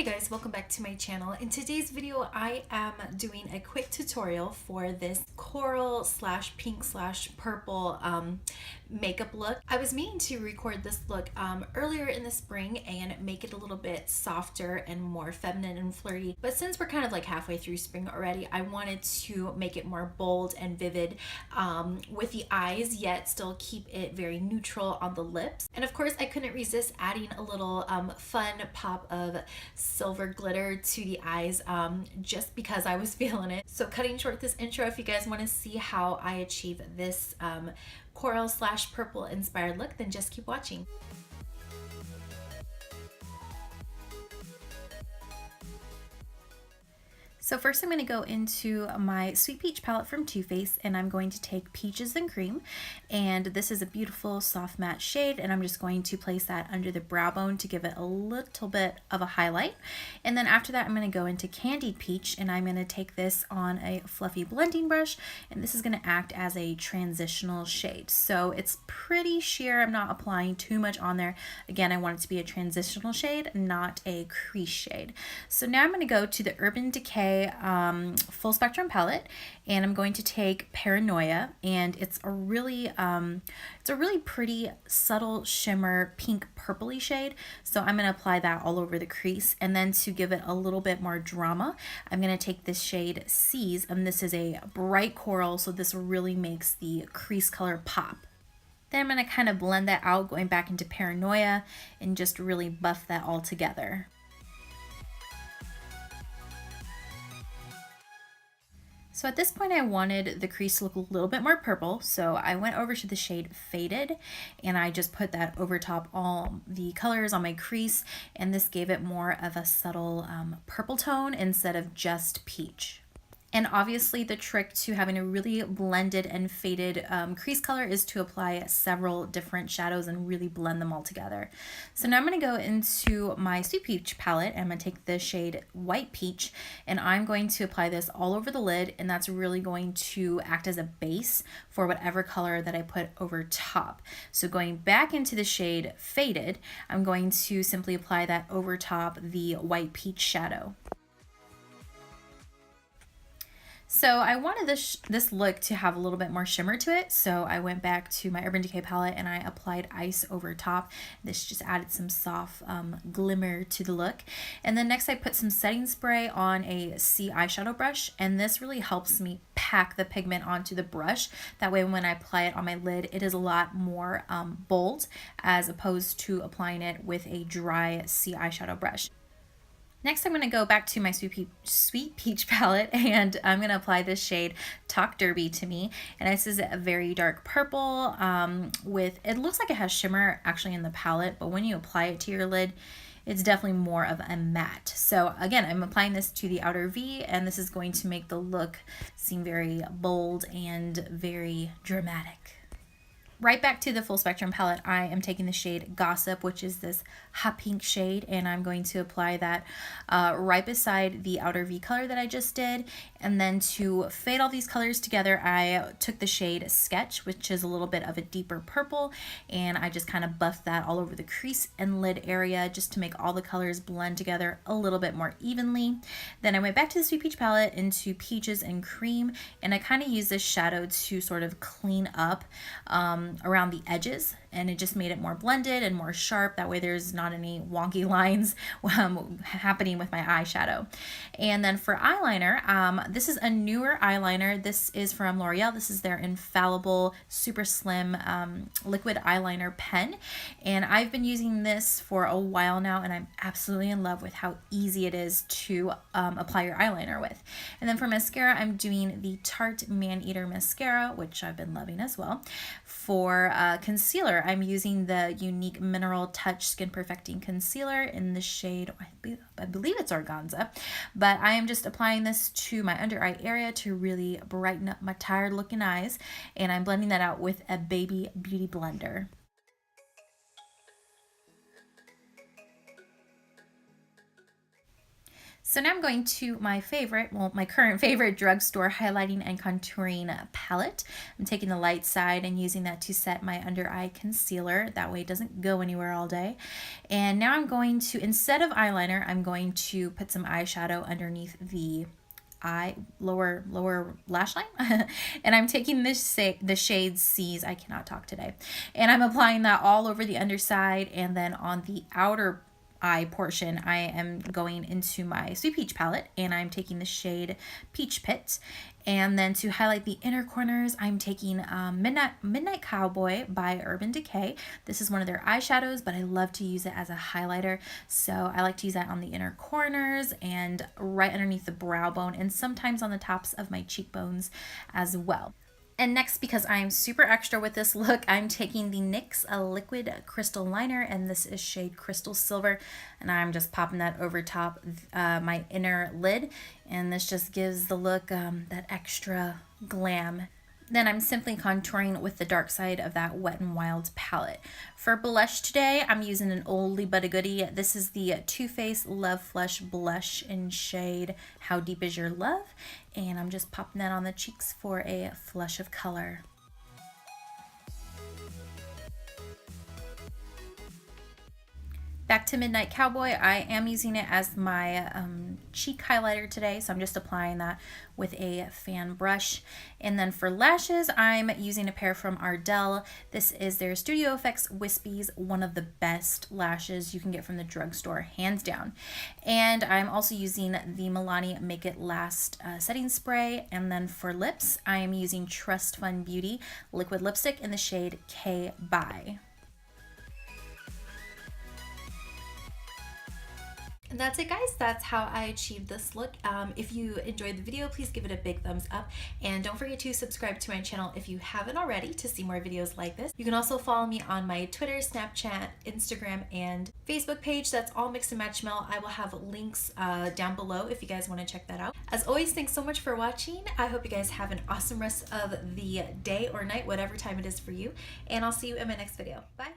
Guys, welcome back to my channel. In today's video I am doing a quick tutorial for this coral slash pink slash purple makeup look. I was meaning to record this look earlier in the spring and make it a little bit softer and more feminine and flirty, but since we're kind of like halfway through spring already, I wanted to make it more bold and vivid with the eyes, yet still keep it very neutral on the lips. And of course I couldn't resist adding a little fun pop of silver glitter to the eyes just because I was feeling it. So cutting short this intro, if you guys want to see how I achieve this coral slash purple inspired look, then just keep watching. So first I'm going to go into my Sweet Peach palette from Too Faced, and I'm going to take Peaches and Cream, and this is a beautiful soft matte shade, and I'm just going to place that under the brow bone to give it a little bit of a highlight. And then after that I'm going to go into Candied Peach, and I'm going to take this on a fluffy blending brush, and this is going to act as a transitional shade. So it's pretty sheer, I'm not applying too much on there. Again, I want it to be a transitional shade, not a crease shade. So now I'm going to go to the Urban Decay full spectrum palette, and I'm going to take Paranoia, and it's a really pretty subtle shimmer pink purpley shade. So I'm going to apply that all over the crease, and then to give it a little bit more drama, I'm going to take this shade Seize, and this is a bright coral, so this really makes the crease color pop. Then I'm going to kind of blend that out, going back into Paranoia, and just really buff that all together. So at this point I wanted the crease to look a little bit more purple, so I went over to the shade Faded, and I just put that over top all the colors on my crease, and this gave it more of a subtle purple tone instead of just peach. And obviously the trick to having a really blended and faded crease color is to apply several different shadows and really blend them all together. So now I'm going to go into my Sweet Peach palette, and I'm going to take the shade White Peach, and I'm going to apply this all over the lid, and that's really going to act as a base for whatever color that I put over top. So going back into the shade Faded, I'm going to simply apply that over top the White Peach shadow. So I wanted this look to have a little bit more shimmer to it, so I went back to my Urban Decay palette and I applied Ice over top. This just added some soft glimmer to the look. And then next I put some setting spray on a C eyeshadow brush, and this really helps me pack the pigment onto the brush. That way when I apply it on my lid, it is a lot more bold as opposed to applying it with a dry C eyeshadow brush. Next, I'm going to go back to my Sweet Peach palette, and I'm going to apply this shade Talk Derby to me. And this is a very dark purple with, it looks like it has shimmer actually in the palette, but when you apply it to your lid, it's definitely more of a matte. So again, I'm applying this to the outer V, and this is going to make the look seem very bold and very dramatic. Right back to the full spectrum palette, I am taking the shade Gossip, which is this hot pink shade, and I'm going to apply that right beside the outer V color that I just did. And then to fade all these colors together, I took the shade Sketch, which is a little bit of a deeper purple, and I just kind of buffed that all over the crease and lid area just to make all the colors blend together a little bit more evenly. Then I went back to the Sweet Peach palette into Peaches and Cream, and I kind of used this shadow to sort of clean up around the edges, and it just made it more blended and more sharp. That way there's not any wonky lines happening with my eyeshadow. And then for eyeliner, this is a newer eyeliner. This is from Loreal. This is their infallible super slim liquid eyeliner pen, and I've been using this for a while now, and I'm absolutely in love with how easy it is to apply your eyeliner with. And then for mascara, I'm doing the Tarte Maneater mascara, which I've been loving as well. For concealer, I'm using the Younique Mineral Touch Skin Perfecting Concealer in the shade, I believe it's Organza, but I am just applying this to my under eye area to really brighten up my tired looking eyes, and I'm blending that out with a baby beauty blender. So now I'm going to my favorite, well, my current favorite drugstore highlighting and contouring palette. I'm taking the light side and using that to set my under eye concealer. That way it doesn't go anywhere all day. And now I'm going to, instead of eyeliner, I'm going to put some eyeshadow underneath the lower lash line. And I'm taking the shade C's, I cannot talk today, and I'm applying that all over the underside, and then on the outer eye portion I am going into my Sweet Peach palette and I'm taking the shade Peach Pit. And then to highlight the inner corners, I'm taking Midnight Cowboy by Urban Decay. This is one of their eyeshadows, but I love to use it as a highlighter. So I like to use that on the inner corners and right underneath the brow bone and sometimes on the tops of my cheekbones as well. And next, because I'm super extra with this look, I'm taking the NYX Liquid Crystal Liner, and this is shade Crystal Silver, and I'm just popping that over top my inner lid, and this just gives the look that extra glam. Then I'm simply contouring with the dark side of that Wet n Wild palette. For blush today, I'm using an oldie but a goodie. This is the Too Faced Love Flush Blush in shade How Deep Is Your Love? And I'm just popping that on the cheeks for a flush of color. Back to Midnight Cowboy, I am using it as my cheek highlighter today, so I'm just applying that with a fan brush. And then for lashes, I'm using a pair from Ardell. This is their Studio Effects Wispies, one of the best lashes you can get from the drugstore, hands down. And I'm also using the Milani Make It Last setting spray. And then for lips, I am using Trust Fund Beauty liquid lipstick in the shade K by. And that's it, guys. That's how I achieved this look. If you enjoyed the video, please give it a big thumbs up, and don't forget to subscribe to my channel if you haven't already to see more videos like this. You can also follow me on my Twitter, Snapchat, Instagram, and Facebook page. That's all Mix and Match Mel. I will have links down below if you guys want to check that out. As always, thanks so much for watching. I hope you guys have an awesome rest of the day or night, whatever time it is for you, and I'll see you in my next video. Bye.